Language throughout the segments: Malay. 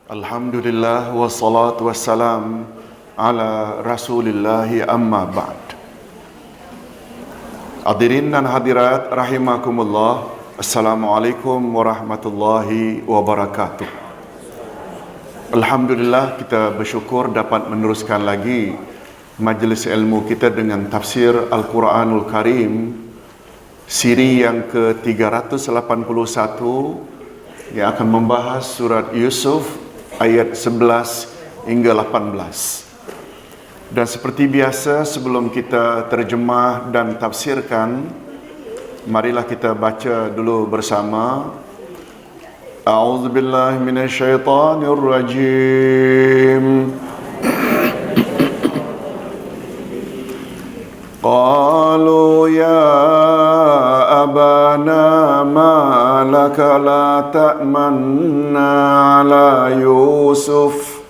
Alhamdulillah wassalatu wassalam ala rasulillahi amma ba'd. Hadirin dan hadirat rahimakumullah, Assalamualaikum warahmatullahi wabarakatuh. Alhamdulillah, kita bersyukur dapat meneruskan lagi majlis ilmu kita dengan tafsir Al-Quranul Karim siri yang ke-381 yang akan membahas surat Yusuf ayat 11 hingga 18. Dan seperti biasa, sebelum kita terjemah dan tafsirkan, marilah kita baca dulu bersama. A'udzubillahi minasyaitonirrajim. Qalu ya abana ma laka la ta'manna ala Yusuf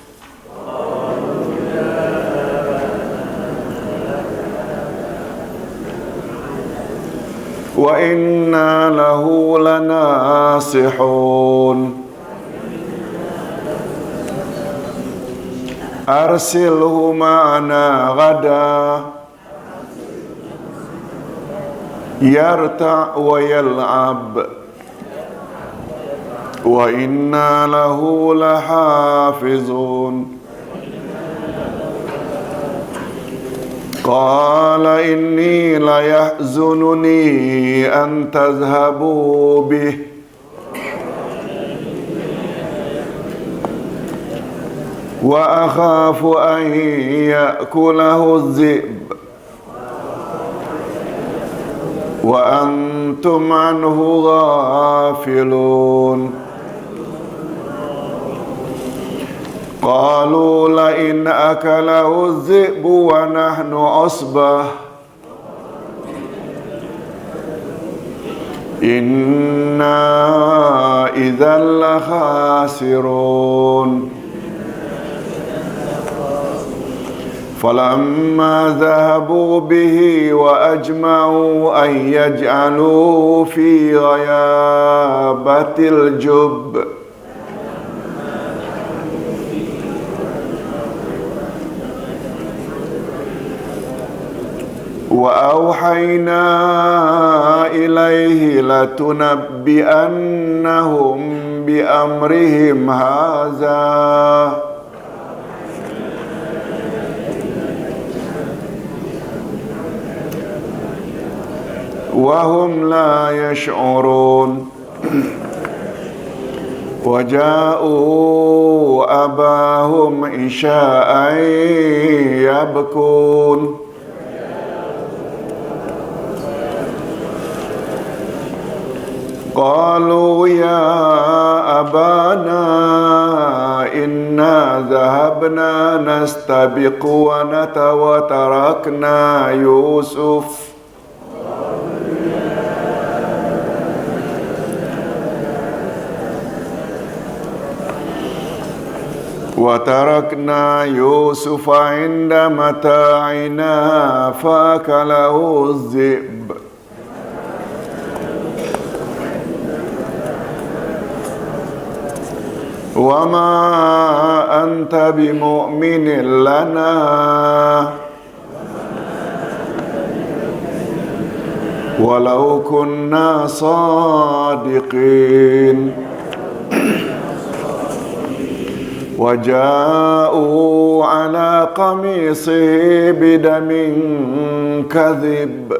wa inna lahu lanasihun arsilhu ma'ana ghadan yarta' wa yal'ab wa inna lahu lahafizun. Qala inni la yahzununi an tadhhabu bih wa akhafu an ya'kulahu adh-dhi'b wa antum anhu ghafilun. Qalu la in akalahu adh-dhi'bu wa nahnu usbah inna idzal la khasirun. فَلَمَّا ذَهَبُوا بِهِ وَأَجْمَعُوا أَنْ يَجْعَلُوهُ فِي غَيَابَتِ الْجُبِّ وَأَوْحَيْنَا إِلَيْهِ لَتُنَبِّئَنَّهُمْ بِأَمْرِهِمْ هَذَا وهم لا يشعرون. وجاءوا أباهم عشاء يبكون قالوا يا أبانا إنا ذهبنا نستبق وتركنا يوسف عند متاعنا فأكله الذئب وما أنت بمؤمن لنا ولو كنا صادقين. وجاءوا على قميصه بدم كذب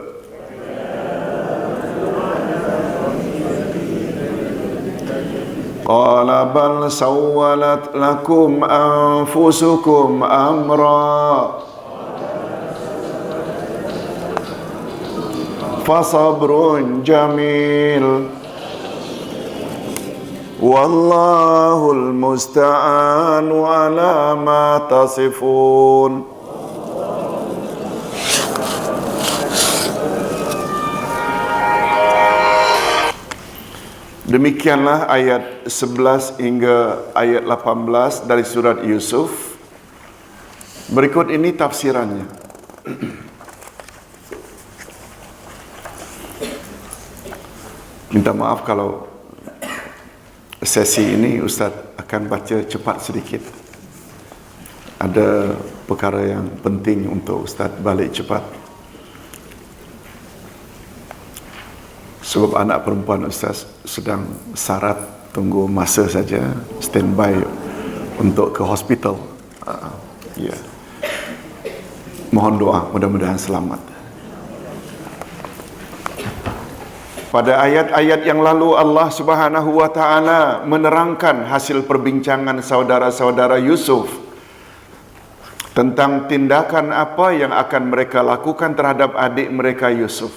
قال بل سولت لكم أنفسكم أمرا فصبر جميل Wallahul musta'anu ala ma tasifun. Demikianlah ayat 11 hingga ayat 18 dari surat Yusuf. Berikut ini tafsirannya. Minta maaf kalau sesi ini Ustaz akan baca cepat sedikit. Ada perkara yang penting untuk Ustaz balik cepat. Sebab anak perempuan Ustaz sedang sarat, tunggu masa saja, standby untuk ke hospital. Ya. Mohon doa, mudah-mudahan selamat. Pada ayat-ayat yang lalu Allah Subhanahu wa taala menerangkan hasil perbincangan saudara-saudara Yusuf tentang tindakan apa yang akan mereka lakukan terhadap adik mereka Yusuf.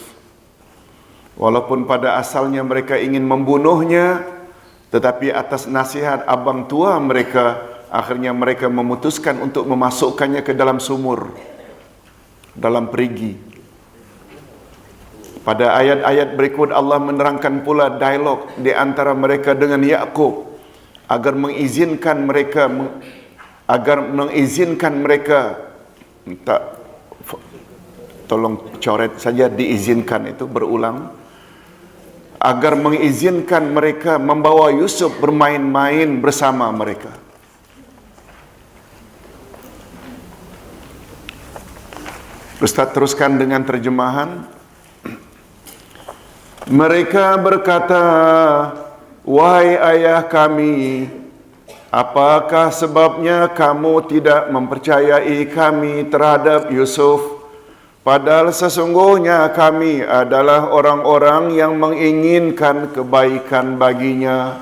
Walaupun pada asalnya mereka ingin membunuhnya, tetapi atas nasihat abang tua mereka, akhirnya mereka memutuskan untuk memasukkannya ke dalam sumur, dalam perigi. Pada ayat-ayat berikut Allah menerangkan pula dialog di antara mereka dengan Yakub agar mengizinkan mereka tolong coret saja diizinkan itu berulang, agar mengizinkan mereka membawa Yusuf bermain-main bersama mereka. Ustaz teruskan dengan terjemahan. Mereka berkata, "Wahai ayah kami, apakah sebabnya kamu tidak mempercayai kami terhadap Yusuf? Padahal sesungguhnya kami adalah orang-orang yang menginginkan kebaikan baginya."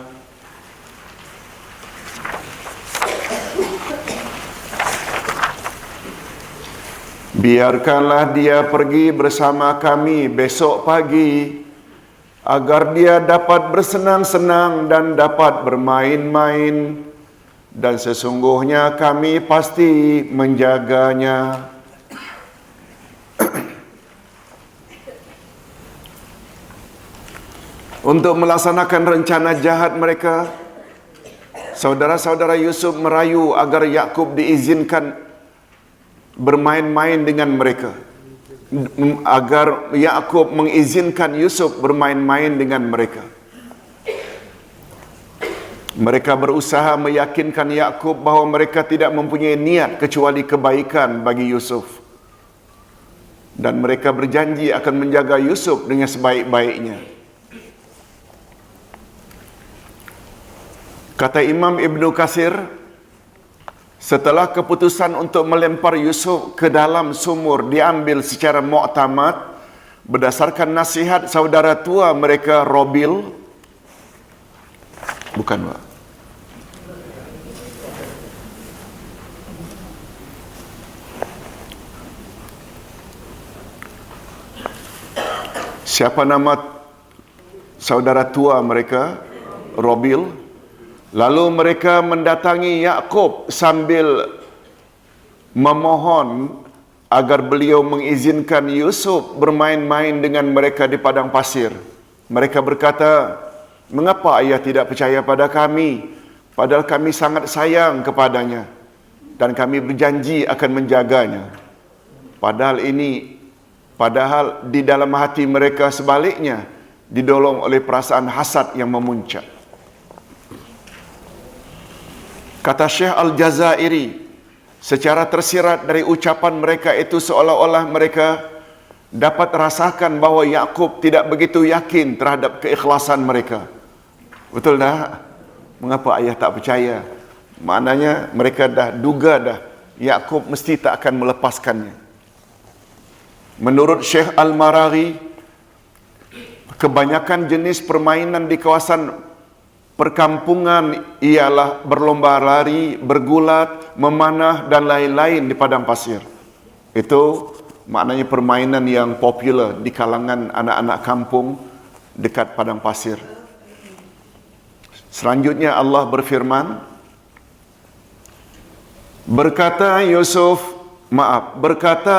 Biarkanlah dia pergi bersama kami besok pagi, agar dia dapat bersenang-senang dan dapat bermain-main, dan sesungguhnya kami pasti menjaganya. Untuk melaksanakan rencana jahat mereka, saudara-saudara Yusuf merayu agar Yakub diizinkan bermain-main dengan mereka, agar Yakub mengizinkan Yusuf bermain-main dengan mereka. Mereka berusaha meyakinkan Yakub bahawa mereka tidak mempunyai niat kecuali kebaikan bagi Yusuf, dan mereka berjanji akan menjaga Yusuf dengan sebaik-baiknya. Kata Imam Ibnu Katsir, setelah keputusan untuk melempar Yusuf ke dalam sumur diambil secara muktamad berdasarkan nasihat saudara tua mereka Robil, bukan Pak, siapa nama saudara tua mereka? Robil. Lalu mereka mendatangi Yakub sambil memohon agar beliau mengizinkan Yusuf bermain-main dengan mereka di padang pasir. Mereka berkata, "Mengapa ayah tidak percaya pada kami? Padahal kami sangat sayang kepadanya dan kami berjanji akan menjaganya." Padahal di dalam hati mereka sebaliknya didolong oleh perasaan hasad yang memuncak. Kata Syekh Al-Jazairi, secara tersirat dari ucapan mereka itu seolah-olah mereka dapat rasakan bahawa Yakub tidak begitu yakin terhadap keikhlasan mereka. Betul tak? Mengapa ayah tak percaya? Maknanya mereka dah duga dah Yakub mesti tak akan melepaskannya. Menurut Syekh Al-Maraghi, kebanyakan jenis permainan di kawasan perkampungan ialah berlomba lari, bergulat, memanah dan lain-lain di padang pasir. Itu maknanya permainan yang popular di kalangan anak-anak kampung dekat padang pasir. Selanjutnya Allah berfirman, berkata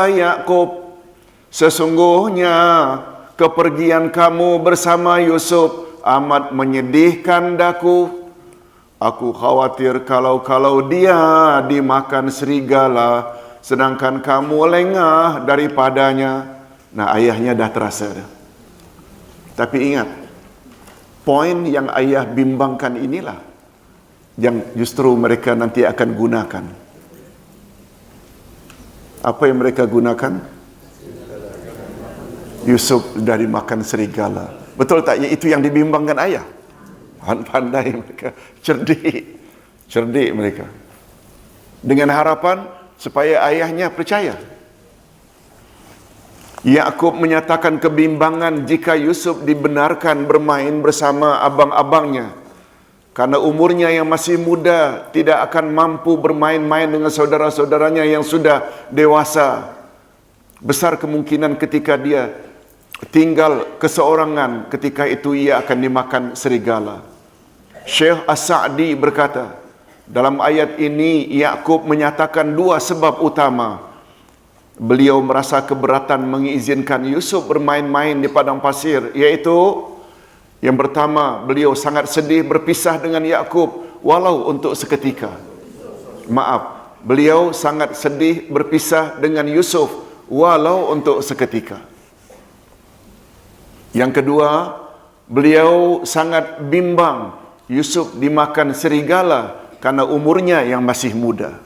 Yakub, sesungguhnya kepergian kamu bersama Yusuf amat menyedihkan daku. Aku khawatir kalau dia dimakan serigala, sedangkan kamu lengah daripadanya. Nah, ayahnya dah terasa dah. Tapi ingat, poin yang ayah bimbangkan inilah yang justru mereka nanti akan gunakan. Apa yang mereka gunakan? Yusuf dah dimakan serigala. Betul tak? Itu yang dibimbangkan ayah. Pandai mereka, cerdik mereka. Dengan harapan supaya ayahnya percaya. Yakub menyatakan kebimbangan jika Yusuf dibenarkan bermain bersama abang-abangnya. Karena umurnya yang masih muda, tidak akan mampu bermain-main dengan saudara-saudaranya yang sudah dewasa. Besar kemungkinan ketika dia tinggal keseorangan, ketika itu ia akan dimakan serigala. Syekh As-Sa'di berkata, dalam ayat ini Yakub menyatakan dua sebab utama. Beliau merasa keberatan mengizinkan Yusuf bermain-main di padang pasir, iaitu yang pertama, beliau sangat sedih berpisah dengan Yakub walau untuk seketika. Beliau sangat sedih berpisah dengan Yusuf walau untuk seketika. Yang kedua, beliau sangat bimbang Yusuf dimakan serigala karena umurnya yang masih muda.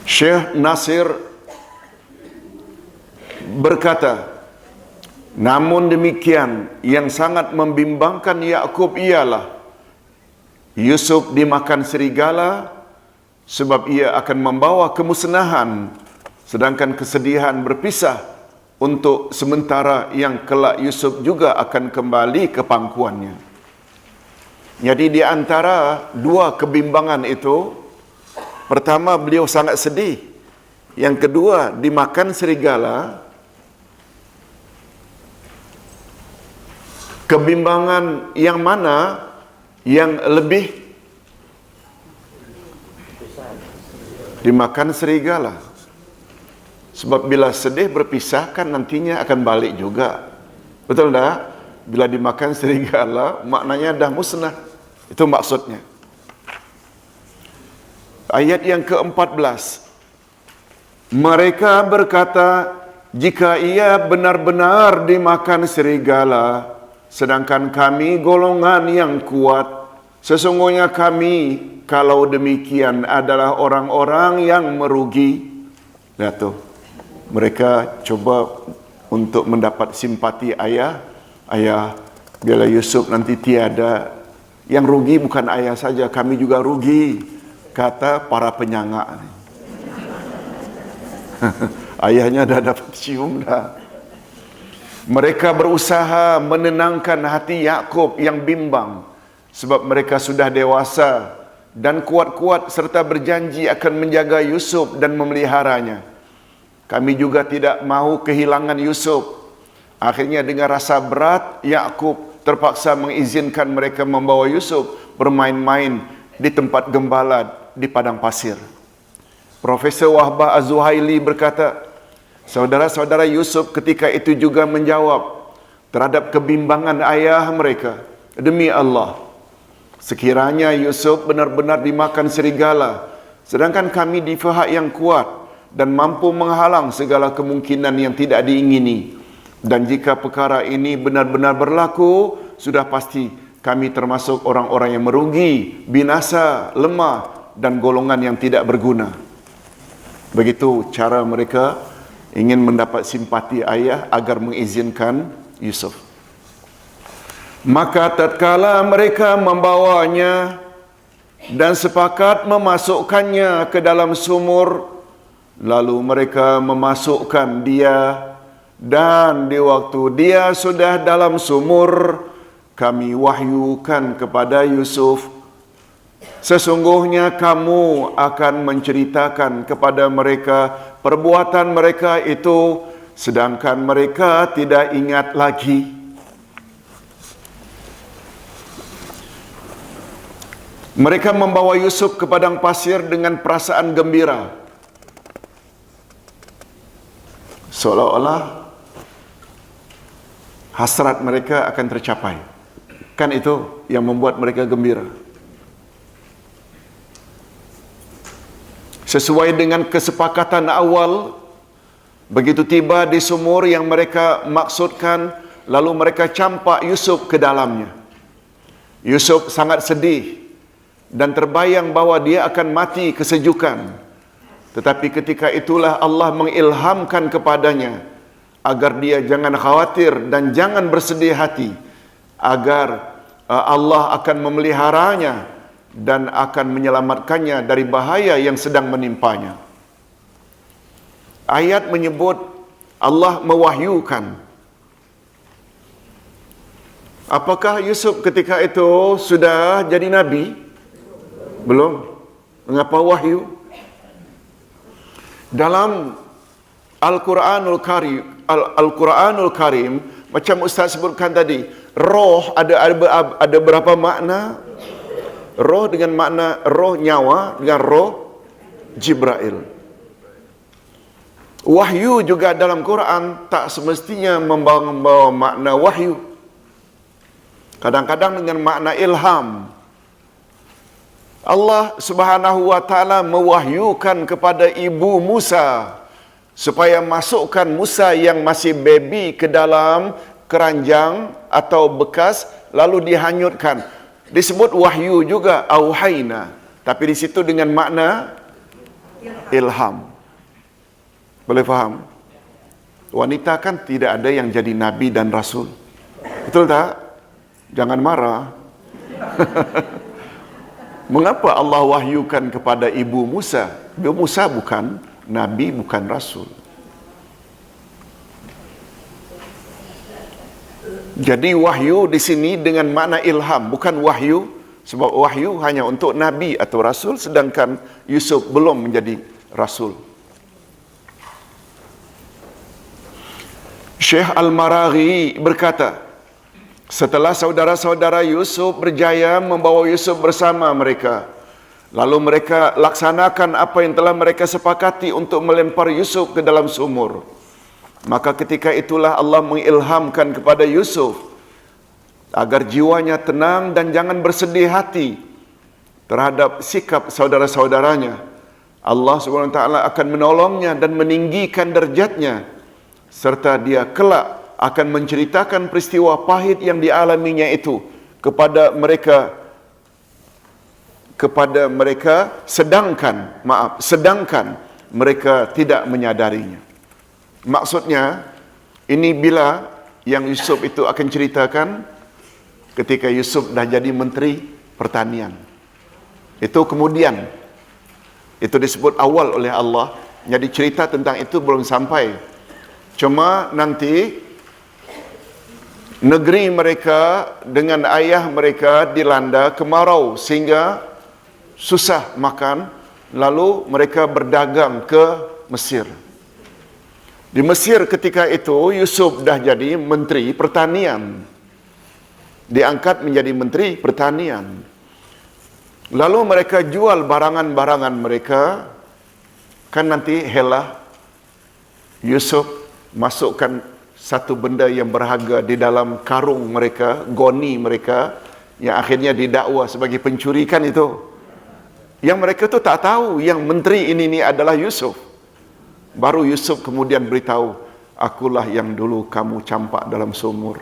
Syekh Nasir berkata, namun demikian yang sangat membimbangkan Yakub ialah Yusuf dimakan serigala sebab ia akan membawa kemusnahan, sedangkan kesedihan berpisah untuk sementara yang kelak Yusuf juga akan kembali ke pangkuannya. Jadi di antara dua kebimbangan itu, pertama beliau sangat sedih, yang kedua dimakan serigala. Kebimbangan yang mana yang lebih? Dimakan serigala. Sebab bila sedih berpisah kan nantinya akan balik juga. Betul tak? Bila dimakan serigala maknanya dah musnah. Itu maksudnya. Ayat yang ke-14. Mereka berkata, jika ia benar-benar dimakan serigala, sedangkan kami golongan yang kuat, sesungguhnya kami kalau demikian adalah orang-orang yang merugi. Lihat tu, mereka coba untuk mendapat simpati ayah. Ayah, bila Yusuf nanti tiada, yang rugi bukan ayah saja, kami juga rugi, kata para penyangak. Ayahnya dah dapat cium dah. Mereka berusaha menenangkan hati Yakub yang bimbang sebab mereka sudah dewasa dan kuat-kuat serta berjanji akan menjaga Yusuf dan memeliharanya. Kami juga tidak mahu kehilangan Yusuf. Akhirnya dengan rasa berat, Yakub terpaksa mengizinkan mereka membawa Yusuf bermain-main di tempat gembala di padang pasir. Profesor Wahbah Az-Zuhaili berkata, saudara-saudara Yusuf ketika itu juga menjawab terhadap kebimbangan ayah mereka, demi Allah, sekiranya Yusuf benar-benar dimakan serigala, sedangkan kami di pihak yang kuat dan mampu menghalang segala kemungkinan yang tidak diingini. Dan jika perkara ini benar-benar berlaku, sudah pasti kami termasuk orang-orang yang merugi, binasa, lemah dan golongan yang tidak berguna. Begitu cara mereka ingin mendapat simpati ayah agar mengizinkan Yusuf. Maka tatkala mereka membawanya dan sepakat memasukkannya ke dalam sumur, lalu mereka memasukkan dia, dan di waktu dia sudah dalam sumur, kami wahyukan kepada Yusuf, sesungguhnya kamu akan menceritakan kepada mereka perbuatan mereka itu, sedangkan mereka tidak ingat lagi. Mereka membawa Yusuf ke padang pasir dengan perasaan gembira, seolah-olah hasrat mereka akan tercapai. Kan itu yang membuat mereka gembira. Sesuai dengan kesepakatan awal, begitu tiba di sumur yang mereka maksudkan, lalu mereka campak Yusuf ke dalamnya. Yusuf sangat sedih dan terbayang bahawa dia akan mati kesejukan. Tetapi ketika itulah Allah mengilhamkan kepadanya agar dia jangan khawatir dan jangan bersedih hati, agar Allah akan memeliharanya dan akan menyelamatkannya dari bahaya yang sedang menimpanya. Ayat menyebut Allah mewahyukan. Apakah Yusuf ketika itu sudah jadi nabi? Belum. Mengapa wahyu? Dalam Al-Quranul Karim, macam Ustaz sebutkan tadi, roh ada berapa makna? Roh dengan makna roh nyawa dengan roh Jibril. Wahyu juga dalam Quran tak semestinya membawa makna wahyu. Kadang-kadang dengan makna ilham. Allah Subhanahu wa taala mewahyukan kepada ibu Musa supaya masukkan Musa yang masih baby ke dalam keranjang atau bekas lalu dihanyutkan. Disebut wahyu juga, auhayna, tapi di situ dengan makna ilham. Boleh faham? Wanita kan tidak ada yang jadi nabi dan rasul. Betul tak? Jangan marah. Mengapa Allah wahyukan kepada ibu Musa? Ibu Musa bukan nabi, bukan rasul. Jadi wahyu di sini dengan makna ilham, bukan wahyu, sebab wahyu hanya untuk nabi atau rasul, sedangkan Yusuf belum menjadi rasul. Syekh Al-Maraghi berkata, setelah saudara-saudara Yusuf berjaya membawa Yusuf bersama mereka, lalu mereka laksanakan apa yang telah mereka sepakati untuk melempar Yusuf ke dalam sumur. Maka ketika itulah Allah mengilhamkan kepada Yusuf agar jiwanya tenang dan jangan bersedih hati terhadap sikap saudara-saudaranya. Allah SWT akan menolongnya dan meninggikan derajatnya, serta dia kelak akan menceritakan peristiwa pahit yang dialaminya itu kepada mereka sedangkan mereka tidak menyadarinya. Maksudnya, ini bila yang Yusuf itu akan ceritakan ketika Yusuf dah jadi menteri pertanian. Itu kemudian, itu disebut awal oleh Allah. Jadi cerita tentang itu belum sampai. Cuma nanti negeri mereka dengan ayah mereka dilanda kemarau sehingga susah makan, lalu mereka berdagang ke Mesir. Di Mesir ketika itu Yusuf dah jadi menteri pertanian, diangkat menjadi menteri pertanian. Lalu mereka jual barangan-barangan mereka, kan nanti helah Yusuf masukkan satu benda yang berharga di dalam karung mereka, goni mereka, yang akhirnya didakwa sebagai pencuri kan itu. Yang mereka tu tak tahu yang menteri ini adalah Yusuf. Baru Yusuf kemudian beritahu, akulah yang dulu kamu campak dalam sumur.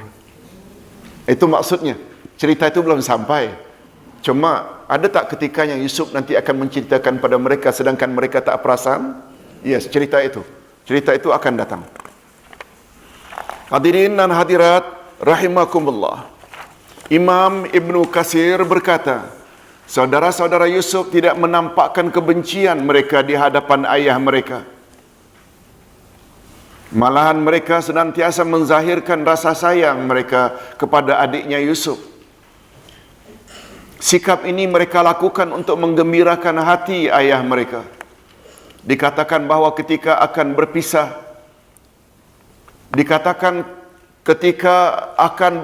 Itu maksudnya. Cerita itu belum sampai. Cuma ada tak ketikanya Yusuf nanti akan menceritakan pada mereka sedangkan mereka tak perasan? Yes, cerita itu. Cerita itu akan datang. Hadirin dan hadirat rahimakumullah. Imam Ibnu Katsir berkata, saudara-saudara Yusuf tidak menampakkan kebencian mereka di hadapan ayah mereka. Malahan mereka senantiasa menzahirkan rasa sayang mereka kepada adiknya Yusuf. Sikap ini mereka lakukan untuk menggembirakan hati ayah mereka. Dikatakan bahawa ketika akan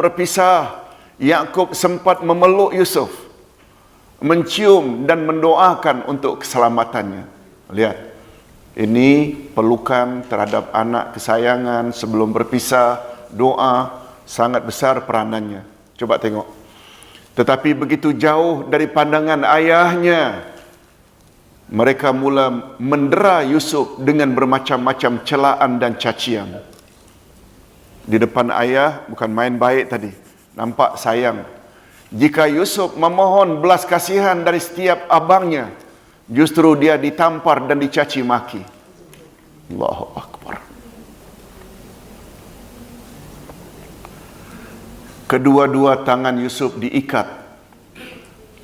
berpisah, Yakub sempat memeluk Yusuf, mencium dan mendoakan untuk keselamatannya. Lihat, ini pelukan terhadap anak kesayangan sebelum berpisah, doa sangat besar peranannya. Coba tengok. Tetapi begitu jauh dari pandangan ayahnya, mereka mula mendera Yusuf dengan bermacam-macam celaan dan cacian. Di depan ayah bukan main baik tadi, nampak sayang. Jika Yusuf memohon belas kasihan dari setiap abangnya, justru dia ditampar dan dicaci maki. Allahu Akbar. Kedua-dua tangan Yusuf diikat,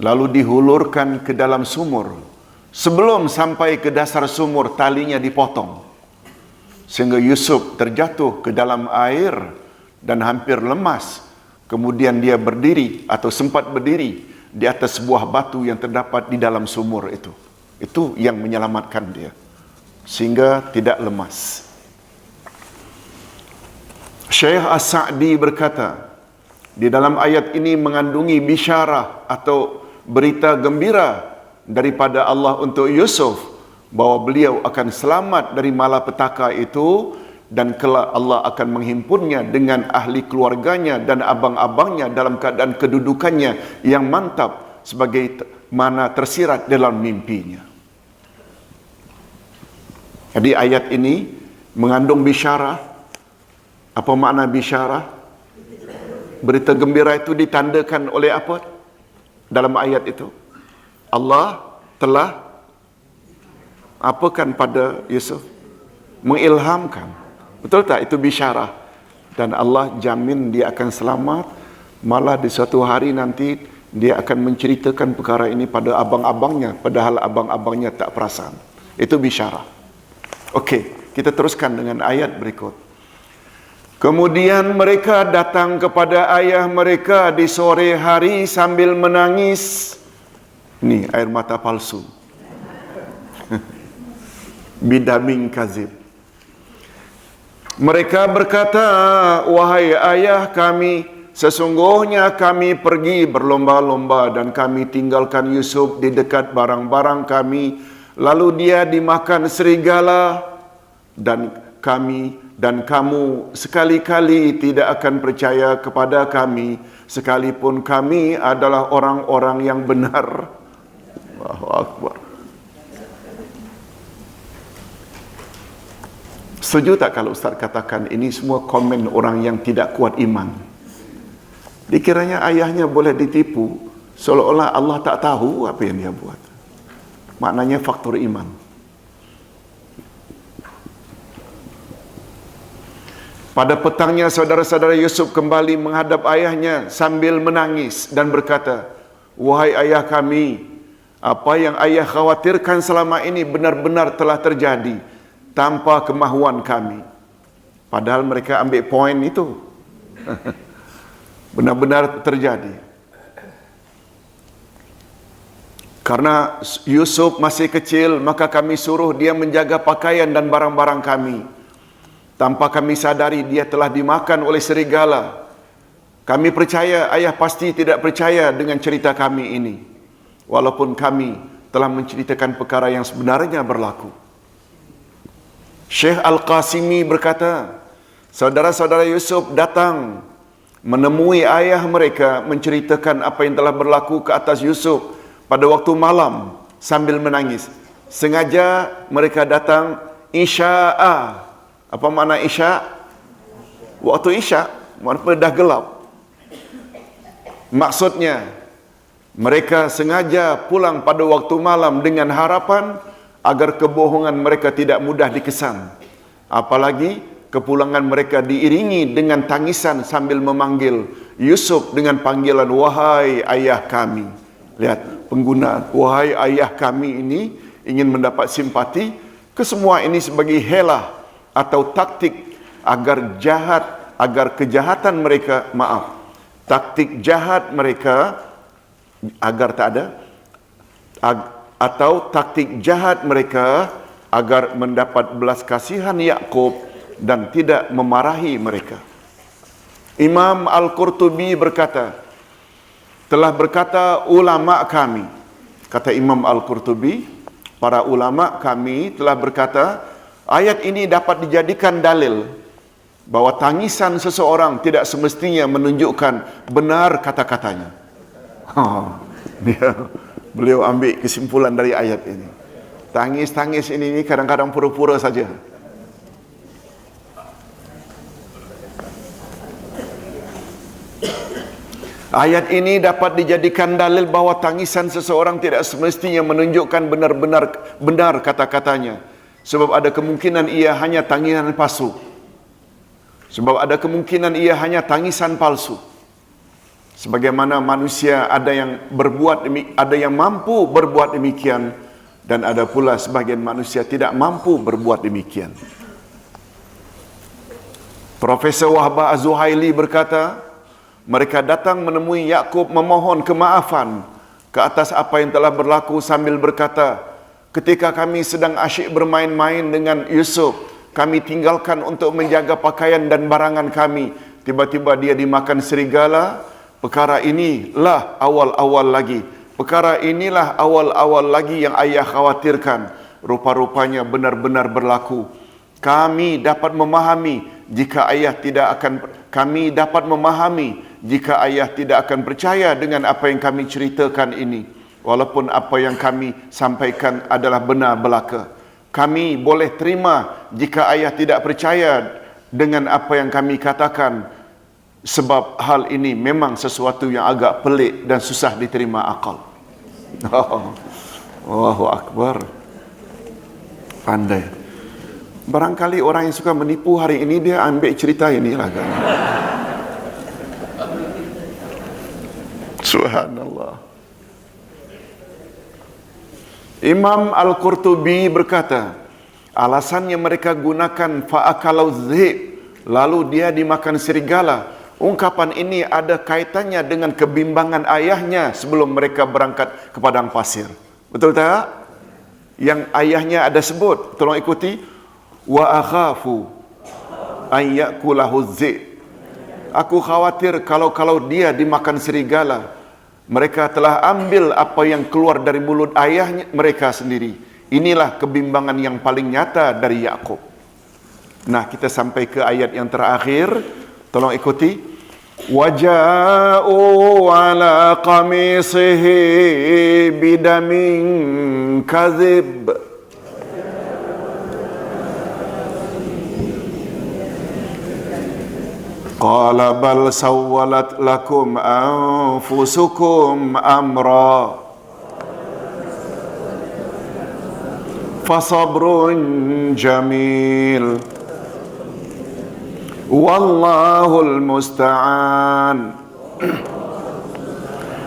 lalu dihulurkan ke dalam sumur. Sebelum sampai ke dasar sumur, talinya dipotong, sehingga Yusuf terjatuh ke dalam air dan hampir lemas. Kemudian dia berdiri atau sempat berdiri di atas sebuah batu yang terdapat di dalam sumur itu. Itu yang menyelamatkan dia, sehingga tidak lemas. Syekh As-Sa'di berkata, di dalam ayat ini mengandungi bisyarah atau berita gembira daripada Allah untuk Yusuf, bahwa beliau akan selamat dari malapetaka itu, dan kelak Allah akan menghimpunnya dengan ahli keluarganya dan abang-abangnya dalam keadaan kedudukannya yang mantap sebagai mana tersirat dalam mimpinya. Jadi ayat ini mengandung bisyarah. Apa makna bisyarah? Berita gembira itu ditandakan oleh apa dalam ayat itu? Allah telah apakan pada Yusuf? Mengilhamkan. Betul tak? Itu bisyarah. Dan Allah jamin dia akan selamat. Malah di suatu hari nanti dia akan menceritakan perkara ini pada abang-abangnya, padahal abang-abangnya tak perasan. Itu bisyarah. Okey, kita teruskan dengan ayat berikut. Kemudian mereka datang kepada ayah mereka di sore hari sambil menangis. Ini air mata palsu. Bidamin kazib. Mereka berkata, wahai ayah kami, sesungguhnya kami pergi berlomba-lomba dan kami tinggalkan Yusuf di dekat barang-barang kami, lalu dia dimakan serigala, dan kami dan kamu sekali-kali tidak akan percaya kepada kami, sekalipun kami adalah orang-orang yang benar. Allahu Akbar. Setuju tak kalau Ustaz katakan ini semua komen orang yang tidak kuat iman? Dikiranya ayahnya boleh ditipu, seolah-olah Allah tak tahu apa yang dia buat. Maknanya faktor iman. Pada petangnya saudara-saudara Yusuf kembali menghadap ayahnya sambil menangis dan berkata, wahai ayah kami, apa yang ayah khawatirkan selama ini benar-benar telah terjadi tanpa kemahuan kami. Padahal mereka ambil poin itu. Benar-benar terjadi. Karena Yusuf masih kecil, maka kami suruh dia menjaga pakaian dan barang-barang kami. Tanpa kami sadari dia telah dimakan oleh serigala. Kami percaya ayah pasti tidak percaya dengan cerita kami ini, walaupun kami telah menceritakan perkara yang sebenarnya berlaku. Syekh Al-Qasimi berkata, saudara-saudara Yusuf datang menemui ayah mereka menceritakan apa yang telah berlaku ke atas Yusuf pada waktu malam sambil menangis. Sengaja mereka datang isya'a. Apa makna isya'? Waktu isya', maknanya dah gelap. Maksudnya, mereka sengaja pulang pada waktu malam dengan harapan agar kebohongan mereka tidak mudah dikesan. Apalagi kepulangan mereka diiringi dengan tangisan sambil memanggil Yusuf dengan panggilan wahai ayah kami. Lihat penggunaan wahai ayah kami ini ingin mendapat simpati. Kesemua ini sebagai helah atau taktik agar kejahatan mereka, taktik jahat mereka agar tak ada, atau taktik jahat mereka agar mendapat belas kasihan Yakub dan tidak memarahi mereka. Imam Al-Qurtubi berkata, telah berkata ulama kami, kata Imam Al-Qurtubi, para ulama kami telah berkata, ayat ini dapat dijadikan dalil bahwa tangisan seseorang tidak semestinya menunjukkan benar kata-katanya. Beliau ambil kesimpulan dari ayat ini. Tangis-tangis ini kadang-kadang pura-pura saja. Ayat ini dapat dijadikan dalil bahawa tangisan seseorang tidak semestinya menunjukkan benar-benar benar kata-katanya. Sebab ada kemungkinan ia hanya tangisan palsu. Sebab ada kemungkinan ia hanya tangisan palsu. Sebagaimana manusia ada yang mampu berbuat demikian, dan ada pula sebagian manusia tidak mampu berbuat demikian. Profesor Wahbah Az-Zuhaili berkata, mereka datang menemui Yakub memohon kemaafan ke atas apa yang telah berlaku sambil berkata, ketika kami sedang asyik bermain-main dengan Yusuf, kami tinggalkan untuk menjaga pakaian dan barangan kami. Tiba-tiba dia dimakan serigala. Perkara inilah awal-awal lagi. Perkara inilah awal-awal lagi yang ayah khawatirkan. Rupa-rupanya benar-benar berlaku. Kami dapat memahami jika ayah tidak akan percaya dengan apa yang kami ceritakan ini. Walaupun apa yang kami sampaikan adalah benar belaka. Kami boleh terima jika ayah tidak percaya dengan apa yang kami katakan. Sebab hal ini memang sesuatu yang agak pelik dan susah diterima akal. Allahu Akbar. Pandai. Barangkali orang yang suka menipu hari ini, dia ambil cerita inilah kan. Subhanallah. Imam Al-Qurtubi berkata, alasannya mereka gunakan fa'akalau dhib, lalu dia dimakan serigala. Ungkapan ini ada kaitannya dengan kebimbangan ayahnya sebelum mereka berangkat ke padang pasir. Betul tak? Yang ayahnya ada sebut, tolong ikuti. Wa akhafu an yakulahu dhib. Aku khawatir kalau dia dimakan serigala. Mereka telah ambil apa yang keluar dari mulut ayahnya mereka sendiri. Inilah kebimbangan yang paling nyata dari Yakub. Nah, kita sampai ke ayat yang terakhir. Tolong ikuti. Waja'u ala qamisihi bidamin kadhib. Qala bal sawwalat lakum anfusukum amra fasabrun jamil wallahul musta'an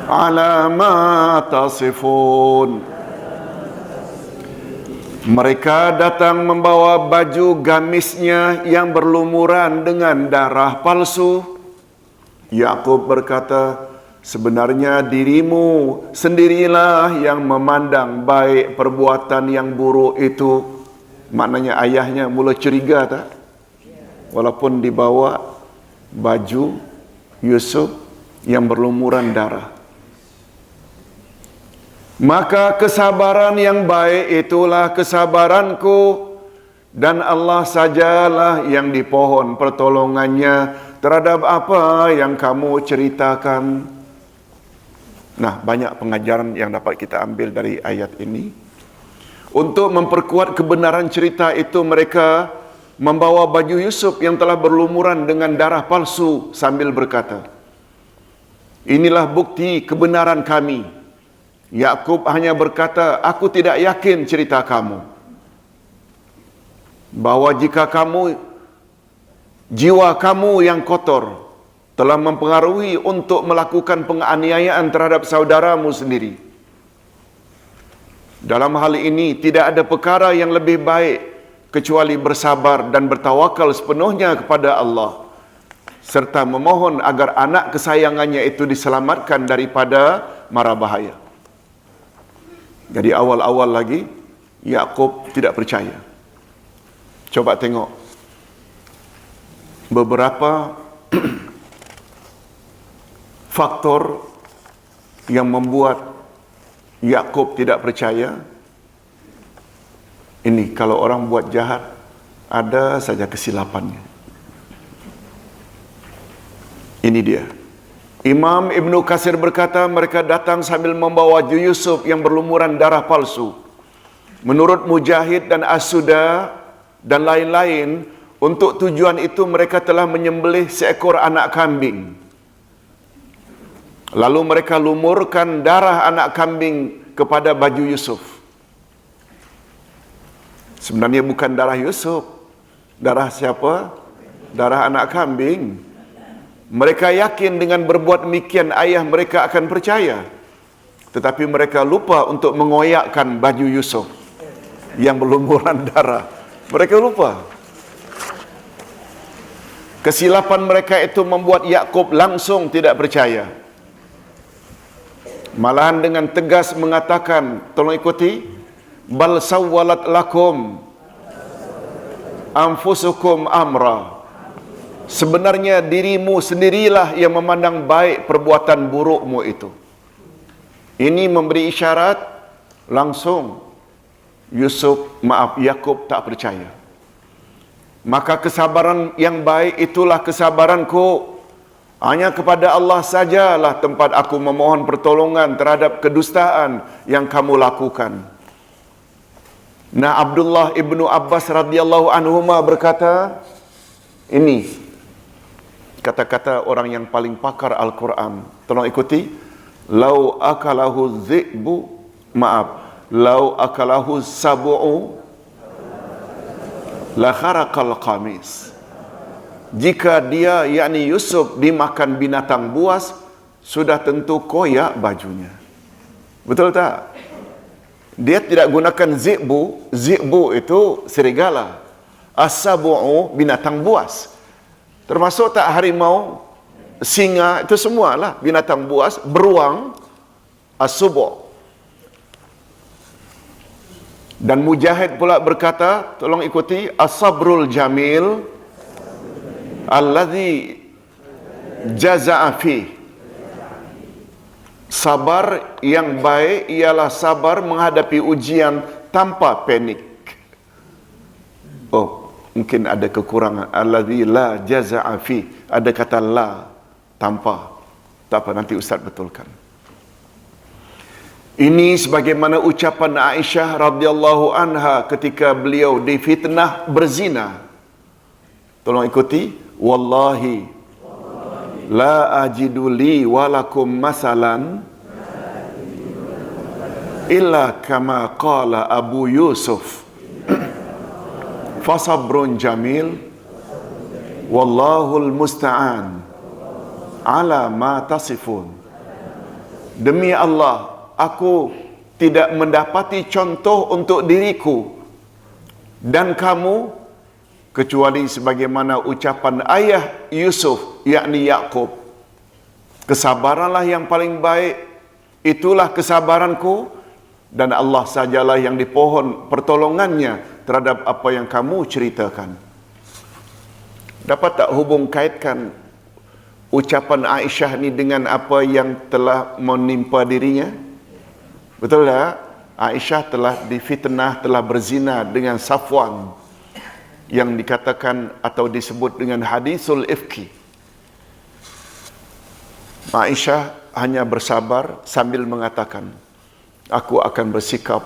ala ma tasifun. Mereka datang membawa baju gamisnya yang berlumuran dengan darah palsu. Yakub berkata, sebenarnya dirimu sendirilah yang memandang baik perbuatan yang buruk itu. Maknanya ayahnya mula curiga tak? Walaupun dibawa baju Yusuf yang berlumuran darah. Maka kesabaran yang baik itulah kesabaranku, dan Allah sajalah yang dipohon pertolongannya terhadap apa yang kamu ceritakan. Nah, banyak pengajaran yang dapat kita ambil dari ayat ini. Untuk memperkuat kebenaran cerita itu, mereka membawa baju Yusuf yang telah berlumuran dengan darah palsu sambil berkata, inilah bukti kebenaran kami. Yakub hanya berkata, aku tidak yakin cerita kamu. Bahwa jika jiwa kamu yang kotor telah mempengaruhi untuk melakukan penganiayaan terhadap saudaramu sendiri. Dalam hal ini tidak ada perkara yang lebih baik kecuali bersabar dan bertawakal sepenuhnya kepada Allah, serta memohon agar anak kesayangannya itu diselamatkan daripada mara bahaya. Jadi awal-awal lagi Yakub tidak percaya. Coba tengok beberapa faktor yang membuat Yakub tidak percaya. Ini kalau orang buat jahat, ada saja kesilapannya. Ini dia. Imam Ibn Katsir berkata, mereka datang sambil membawa baju Yusuf yang berlumuran darah palsu. Menurut Mujahid dan As-Suda dan lain-lain, untuk tujuan itu mereka telah menyembelih seekor anak kambing. Lalu mereka lumurkan darah anak kambing kepada baju Yusuf. Sebenarnya bukan darah Yusuf. Darah siapa? Darah anak kambing. Mereka yakin dengan berbuat demikian ayah mereka akan percaya. Tetapi mereka lupa untuk mengoyakkan baju Yusuf yang berlumuran darah. Mereka lupa. Kesilapan mereka itu membuat Yakub langsung tidak percaya. Malahan dengan tegas mengatakan, tolong ikuti, bal sawwalat lakum anfusukum amra. Sebenarnya dirimu sendirilah yang memandang baik perbuatan burukmu itu. Ini memberi isyarat langsung Yakub tak percaya. Maka kesabaran yang baik itulah kesabaranku. Hanya kepada Allah sajalah tempat aku memohon pertolongan terhadap kedustaan yang kamu lakukan. Nah, Abdullah ibnu Abbas radhiyallahu anhuma berkata, ini kata-kata orang yang paling pakar Al-Quran. Tolong ikuti. Lau akalahu zi'bu, lau akalahu sabu'u la kharaqal qamis. Jika dia, yakni Yusuf, dimakan binatang buas, sudah tentu koyak bajunya. Betul tak? Dia tidak gunakan zi'bu. Zi'bu itu serigala. As-sabu'u binatang buas. Termasuk tak harimau, singa, itu semualah binatang buas, beruang, as-subu'. Dan Mujahid pula berkata, tolong ikuti, as-sabrul jamil alladhi jaza'a fi. Sabar yang baik ialah sabar menghadapi ujian tanpa panik. Oh, mungkin ada kekurangan. Alladhi la jaza'a fi. Ada kata la, tanpa. Tak apa, nanti Ustaz betulkan. Ini sebagaimana ucapan Aisyah radhiyallahu anha ketika beliau difitnah berzina. Tolong ikuti. Wallahi la ajidu li walakum masalan illa kama qala Abu Yusuf. Fasabrun jamil wallahul musta'an ala ma tasifun. Demi Allah, aku tidak mendapati contoh untuk diriku dan kamu kecuali sebagaimana ucapan ayah Yusuf, yakni Yakub. Kesabaranlah yang paling baik, itulah kesabaranku, dan Allah sajalah yang dipohon pertolongannya terhadap apa yang kamu ceritakan. Dapat tak hubung kaitkan ucapan Aisyah ni dengan apa yang telah menimpa dirinya? Betul tak? Aisyah telah difitnah, telah berzina dengan Safwan, yang dikatakan atau disebut dengan hadisul ifki. Aisyah hanya bersabar sambil mengatakan, aku akan bersikap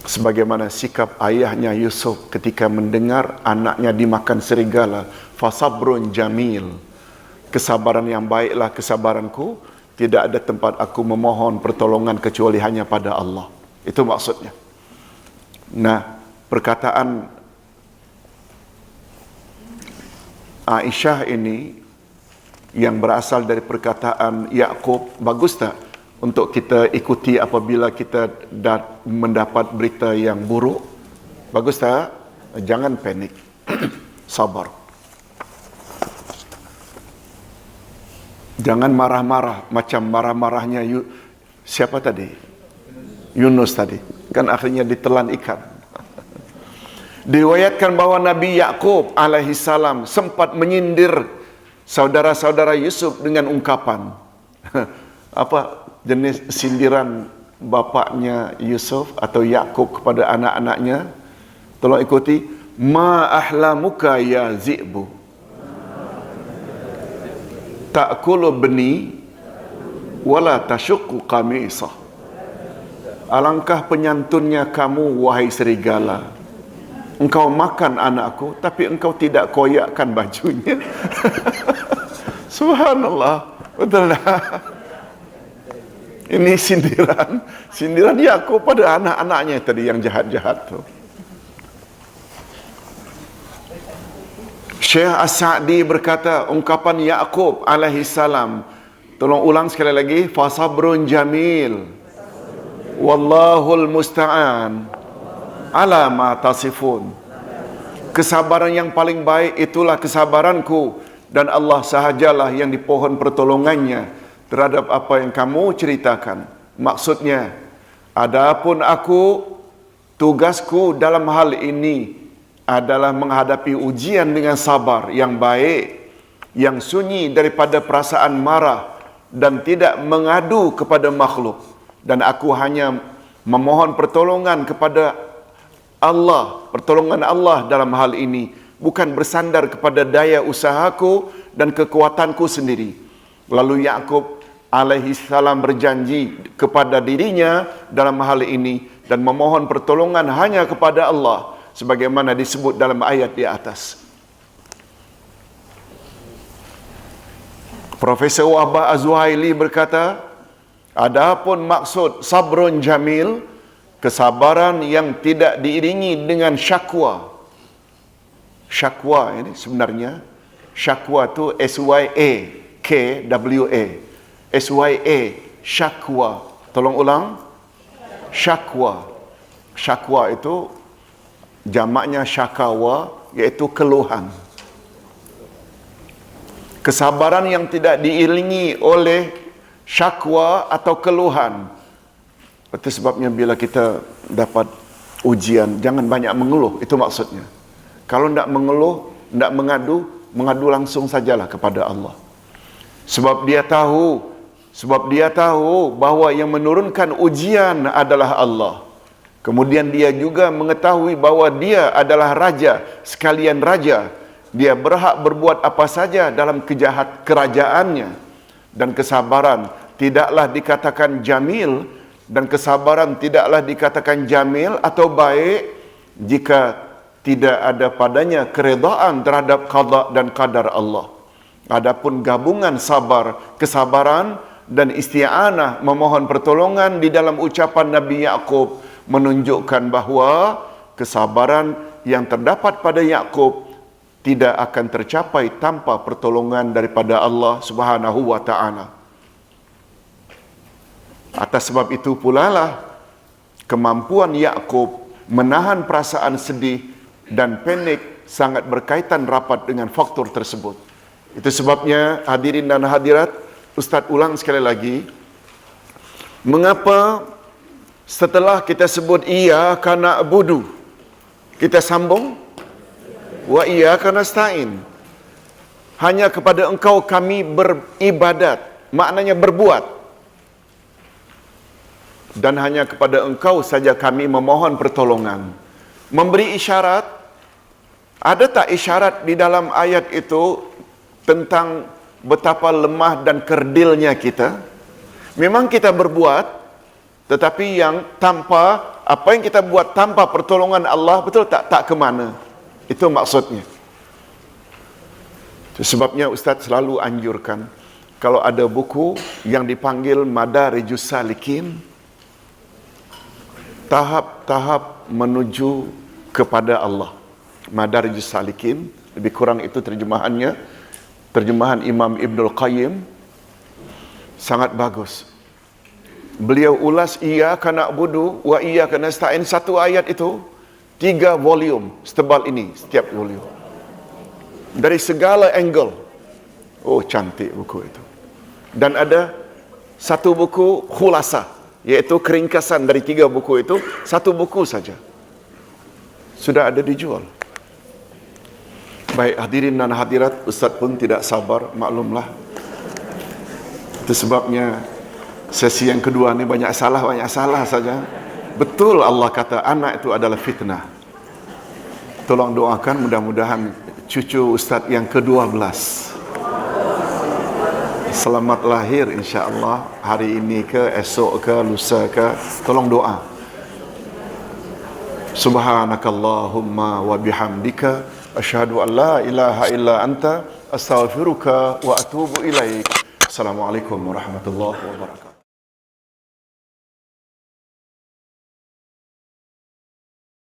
sebagaimana sikap ayahnya Yusuf ketika mendengar anaknya dimakan serigala. Fasabrun jamil. Kesabaran yang baiklah kesabaranku. Tidak ada tempat aku memohon pertolongan kecuali hanya pada Allah. Itu maksudnya. Nah, perkataan Aisyah ini yang berasal dari perkataan Yakub, bagus tak untuk kita ikuti apabila kita mendapat berita yang buruk? Bagus tak? Jangan panik. Sabar. Jangan marah-marah macam marah-marahnya siapa tadi? Yunus tadi. Kan akhirnya ditelan ikan. Diriwayatkan bahawa Nabi Yakub alaihi salam sempat menyindir saudara-saudara Yusuf dengan ungkapan. Apa jenis sindiran bapaknya Yusuf atau Yakub kepada anak-anaknya? Tolong ikuti. Ma ahlamuka ya zi'bu. Ta'kulu bni wala tashuqqu qamisah. Alangkah penyantunnya kamu wahai serigala. Engkau makan anakku tapi engkau tidak koyakkan bajunya. Subhanallah. Betul dah. Ini sindiran Yakub pada anak-anaknya tadi yang jahat-jahat tu. Syekh As-Sa'di berkata, ungkapan Yakub alaihi salam, tolong ulang sekali lagi, fasabrun jamil wallahul musta'an ala ma tasifun. Kesabaran yang paling baik itulah kesabaranku, dan Allah sahajalah yang dipohon pertolongannya terhadap apa yang kamu ceritakan. Maksudnya, adapun aku, tugasku dalam hal ini adalah menghadapi ujian dengan sabar yang baik, yang sunyi daripada perasaan marah dan tidak mengadu kepada makhluk. Dan aku hanya memohon pertolongan kepada Allah, pertolongan Allah dalam hal ini, bukan bersandar kepada daya usahaku dan kekuatanku sendiri. Lalu Yakub alaihi salam berjanji kepada dirinya dalam hal ini dan memohon pertolongan hanya kepada Allah, sebagaimana disebut dalam ayat di atas. Profesor Wahbah Az-Zuhaili berkata, adapun maksud sabrun jamil, kesabaran yang tidak diiringi dengan syakwa. Syakwa ini sebenarnya, syakwa tu SYA, SYA, syakwa. Tolong ulang. Syakwa. Syakwa itu jamaknya syakawa, iaitu keluhan. Kesabaran yang tidak diiringi oleh syakwa atau keluhan. Itu sebabnya bila kita dapat ujian, jangan banyak mengeluh. Itu maksudnya. Kalau tidak mengeluh, tidak mengadu langsung sajalah kepada Allah. Sebab dia tahu bahawa yang menurunkan ujian adalah Allah. Kemudian dia juga mengetahui bahawa dia adalah raja sekalian raja. Dia berhak berbuat apa saja dalam kerajaannya. Dan kesabaran tidaklah dikatakan jamil, dan kesabaran tidaklah dikatakan jamil atau baik jika tidak ada padanya keredaan terhadap qada dan qadar Allah. Adapun gabungan sabar, kesabaran dan isti'anah, memohon pertolongan di dalam ucapan Nabi Yakub menunjukkan bahawa kesabaran yang terdapat pada Yakub tidak akan tercapai tanpa pertolongan daripada Allah Subhanahu wa taala. Atas sebab itu pula lah kemampuan Yakub menahan perasaan sedih dan panik sangat berkaitan rapat dengan faktor tersebut. Itu sebabnya hadirin dan hadirat, Ustaz ulang sekali lagi, mengapa setelah kita sebut iyyaka na'budu, kita sambung wa iyyaka nasta'in. Hanya kepada engkau kami beribadat, maknanya berbuat. Dan hanya kepada engkau saja kami memohon pertolongan. Memberi isyarat, ada tak isyarat di dalam ayat itu tentang betapa lemah dan kerdilnya kita? Memang kita berbuat, tetapi yang tanpa, apa yang kita buat tanpa pertolongan Allah, betul tak? Tak ke mana? Itu maksudnya. Sebabnya Ustaz selalu anjurkan, kalau ada buku yang dipanggil Madarijus Salikin, tahap-tahap menuju kepada Allah. Madarijus Salikin, lebih kurang itu terjemahannya. Terjemahan Imam Ibnul Qayyim sangat bagus. Beliau ulas iyyaka na'budu wa iyyaka nasta'in, satu ayat itu 3 volume setebal ini setiap volume. Dari segala angle. Oh, cantik buku itu. Dan ada satu buku khulasah, iaitu keringkasan dari 3 buku itu, satu buku saja. Sudah ada dijual. Baik hadirin dan hadirat, Ustaz pun tidak sabar, maklumlah. Itu sebabnya sesi yang kedua ni banyak salah saja. Betul Allah kata anak itu adalah fitnah. Tolong doakan mudah-mudahan cucu Ustaz yang ke-12 selamat lahir insya-Allah, hari ini ke, esok ke, lusa ke. Tolong doa. Subhanakallahumma wa bihamdika asyhadu an la ilaha illa anta astaghfiruka wa atubu ilaik. Assalamualaikum warahmatullahi wabarakatuh.